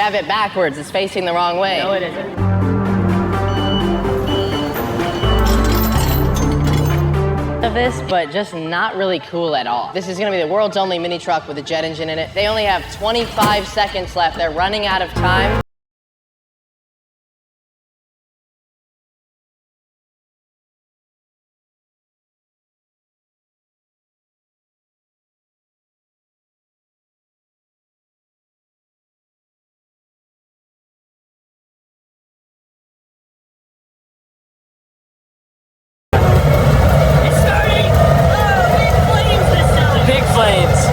have it backwards. It's facing the wrong way. No, it isn't. Of this, but just not really cool at all. This is gonna be the world's only mini truck with a jet engine in it. They only have 25 seconds left. They're running out of time. Big flames.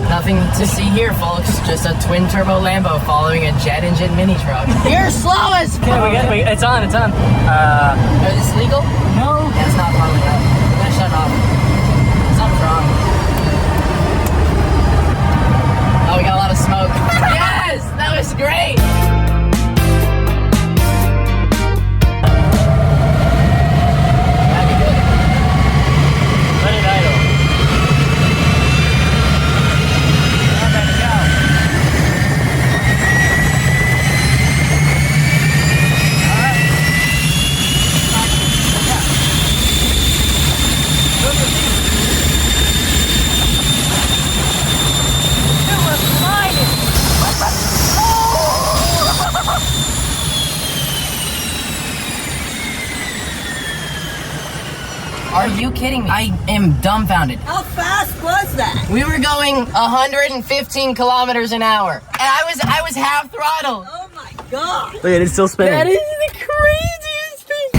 Nothing to see here, folks. Just a twin turbo Lambo following a jet engine mini truck. You're slow as fuck. Okay, it's on. Is this legal? No. Yeah, it's not probably not. I'm gonna shut it off. Something's wrong. Oh, we got a lot of smoke. Yes! That was great! Let it idle. Are you kidding me? I am dumbfounded. How fast was that? We were going 115 kilometers an hour, and I was half throttle. Oh my god. Look at it, it's still spinning. That is the craziest thing.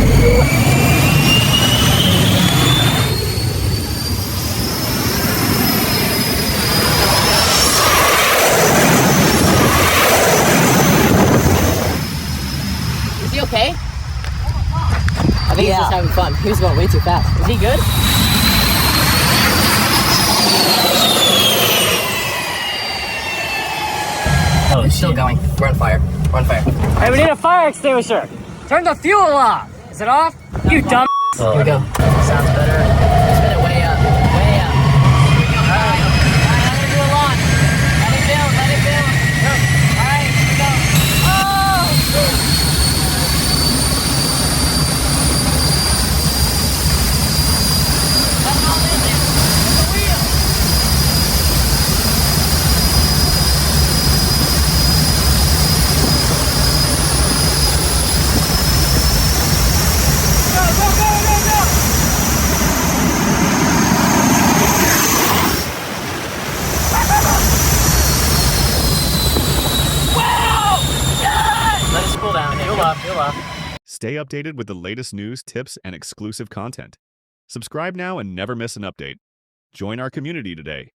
Is he okay? I think he's just having fun. He was going way too fast. Is he good? Oh, It's still going. We're on fire. We're on fire. Hey, we need a fire extinguisher. Turn the fuel off. Is it off? You dumb. Here we go. Sounds better. Spin it way up. Way up. Alright. Alright, I'm gonna do a launch. Let it build. Let it build. Alright, here we go. Oh! That's all in there. The wheel. Let it cool down. Fuel up. Fuel up. Stay updated with the latest news, tips, and exclusive content. Subscribe now and never miss an update. Join our community today.